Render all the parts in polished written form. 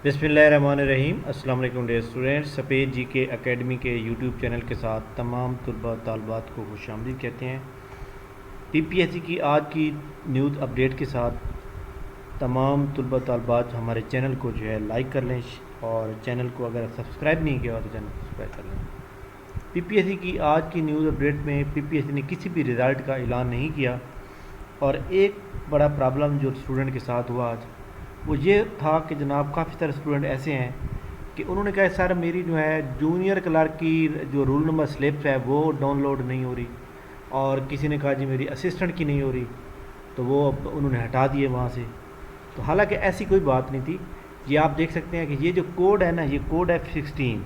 बिस्मिल्लाहिर्रहमानिर्रहीम। अस्सलाम वालेकुम डियर स्टूडेंट्स। सफ़ेद जी के एकेडमी के यूट्यूब चैनल के साथ तमाम तलबा तालबात को खुशामदीद कहते हैं। पीपीएससी की आज की न्यूज़ अपडेट के साथ तमाम तलबा तालबात हमारे चैनल को जो है लाइक कर लें और चैनल को अगर सब्सक्राइब नहीं किया हो तो चैनल सब्सक्राइब कर लें। पीपीएससी की आज की न्यूज़ अपडेट में पीपीएससी ने किसी भी रिज़ल्ट का ऐलान नहीं किया और एक बड़ा प्रॉब्लम जो स्टूडेंट के साथ हुआ आज वो ये था कि जनाब काफ़ी सारे स्टूडेंट ऐसे हैं कि उन्होंने कहा सर मेरी जो है जूनियर क्लर्क की जो रोल नंबर स्लिप है वो डाउनलोड नहीं हो रही, और किसी ने कहा जी मेरी असिस्टेंट की नहीं हो रही, तो वो उन्होंने हटा दिए वहाँ से। तो हालांकि ऐसी कोई बात नहीं थी। ये आप देख सकते हैं कि ये जो कोड है ना, ये कोड है 16,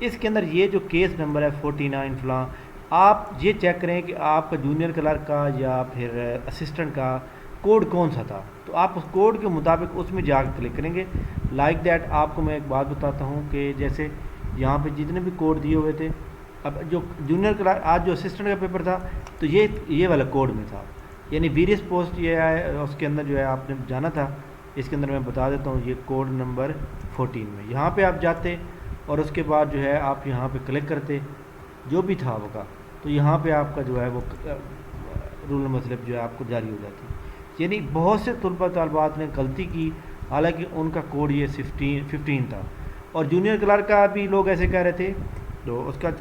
इसके अंदर ये जो केस नंबर है 49 फलां, आप ये चेक करें कि आपका जूनियर क्लर्क का या फिर असिस्टेंट का कोड कौन सा था, तो आप उस कोड के मुताबिक उसमें जाकर क्लिक करेंगे। लाइक दैट आपको मैं एक बात बताता हूँ कि जैसे यहाँ पे जितने भी कोड दिए हुए थे, अब जो जूनियर क्लर्क आज जो असिस्टेंट का पेपर था तो ये वाला कोड में था, यानी वेरियस पोस्ट ये है, उसके अंदर जो है आपने जाना था। इसके अंदर मैं बता देता हूँ, ये कोड नंबर 14 में यहाँ पे आप जाते और उसके बाद जो है आप यहाँ पे क्लिक करते जो भी था वो का, तो यहाँ पे आपका जो है वो रूल नंबर स्लिप जो है आपको जारी हो जाती। यानी बहुत से तलबा तालबात ने गलती की, हालांकि उनका कोड ये 15 था, और जूनियर क्लर्क का भी लोग ऐसे कह रहे थे, तो उसका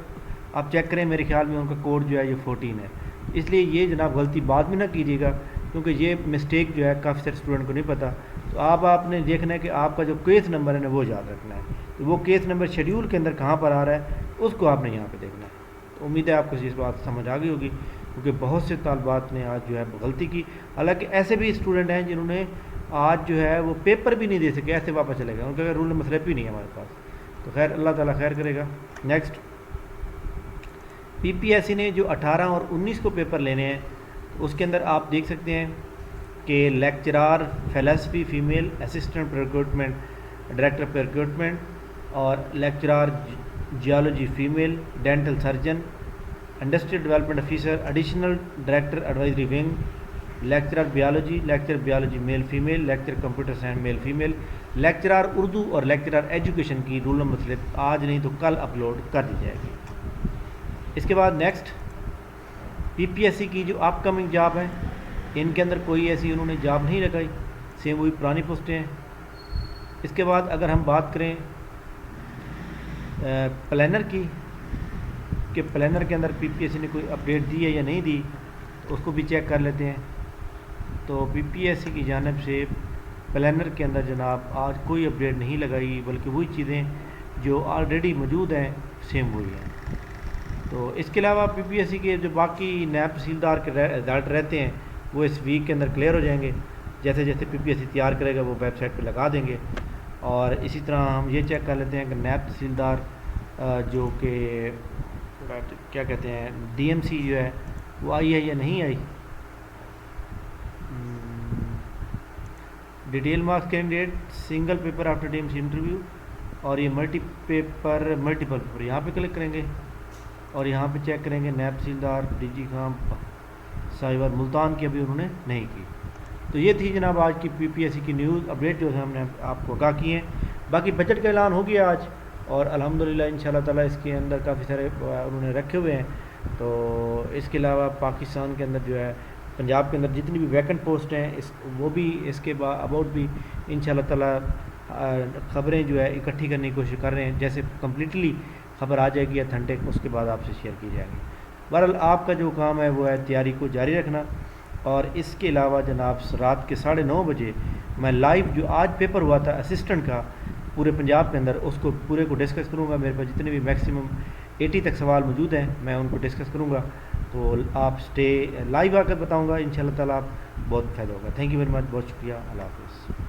आप चेक करें, मेरे ख्याल में उनका कोड जो है ये 14 है। इसलिए ये जनाब गलती बाद में ना कीजिएगा, क्योंकि ये मिस्टेक जो है काफ़ी सारे स्टूडेंट को नहीं पता। तो आपने देखना है कि आपका जो केस नंबर है ना वो याद रखना है, तो वो केस नंबर शेड्यूल के अंदर कहाँ पर आ रहा है उसको आपने यहाँ पर देखना है। तो उम्मीद है आपको इस बात समझ आ गई होगी, क्योंकि बहुत से तालबात ने आज जो है गलती की। हालांकि ऐसे भी स्टूडेंट हैं जिन्होंने आज जो है वो पेपर भी नहीं दे सके, ऐसे वापस चले गए, उनका रूल नंबर स्लिप ही नहीं है हमारे पास। तो खैर अल्लाह ताला खैर करेगा। नेक्स्ट, पीपीएससी ने जो 18 और 19 को पेपर लेने हैं, तो उसके अंदर आप देख सकते हैं कि lecturer philosophy female, assistant recruitment director recruitment, और lecturer geology female, dental surgeon, industrial development officer, additional director advisory wing, lecturer biology male female, lecture computer science male female, lecturer Urdu और लेक्चरर एजुकेशन की roll number slip आज नहीं तो कल upload कर दी जाएगी। इसके बाद नेक्स्ट, पीपीएससी की जो अपकमिंग जॉब है, इनके अंदर कोई ऐसी उन्होंने जॉब नहीं लगाई, सेम वही पुरानी पोस्टें हैं। इसके बाद अगर हम बात करें प्लानर की, कि प्लानर के अंदर पीपीएससी ने कोई अपडेट दी है या नहीं दी, तो उसको भी चेक कर लेते हैं। तो पीपीएससी की जानिब से प्लानर के अंदर जनाब आज कोई अपडेट नहीं लगाई, बल्कि वही चीज़ें जो ऑलरेडी मौजूद हैं सेम वही हैं। तो इसके अलावा पीपीएससी के जो बाकी नायब तहसीलदार के रिजल्ट रहते हैं वो इस वीक के अंदर क्लियर हो जाएंगे। जैसे जैसे पीपीएससी तैयार करेगा वो वेबसाइट पर लगा देंगे। और इसी तरह हम ये चेक कर लेते हैं कि नायब तहसीलदार जो कि क्या कहते हैं डीएमसी जो है वो आई है या नहीं आई। Detail marks candidate single paper after DMC interview, और ये मल्टीपल पेपर यहाँ पे क्लिक करेंगे और यहाँ पे चेक करेंगे नायब तहसीलदार डीजी खां साहिवाल मुल्तान की अभी उन्होंने नहीं की। तो ये थी जनाब आज की पीपीएससी की न्यूज़ अपडेट जो है हमने आपको आगाह की है। बाकी बजट का ऐलान हो गया आज, और अल्हम्दुलिल्लाह इंशाल्लाह ताला इसके अंदर काफ़ी सारे उन्होंने रखे हुए हैं। तो इसके अलावा पाकिस्तान के अंदर जो है पंजाब के अंदर जितनी भी वैकेंट पोस्ट हैं वो भी इसके अबाउट भी इंशाल्लाह ताला ख़बरें जो है इकट्ठी करने की कोशिश कर रहे हैं। जैसे कम्प्लीटली ख़बर आ जाएगी अथेंटिक, उसके बाद आपसे शेयर की जाएगी। बहरहाल आपका जो काम है वो है तैयारी को जारी रखना। और इसके अलावा जनाब रात के 9:30 बजे मैं लाइव जो आज पेपर हुआ था असिस्टेंट का पूरे पंजाब के अंदर, उसको पूरे को डिस्कस करूँगा। मेरे पास जितने भी मैक्सिमम 80 तक सवाल मौजूद हैं मैं उनको डिस्कस करूँगा। तो आप स्टे लाइव आकर बताऊँगा इंशाल्लाह ताला, बहुत फ़ायदा होगा। थैंक यू वेरी मच, बहुत शुक्रिया, अल्लाह हाफ़िज़।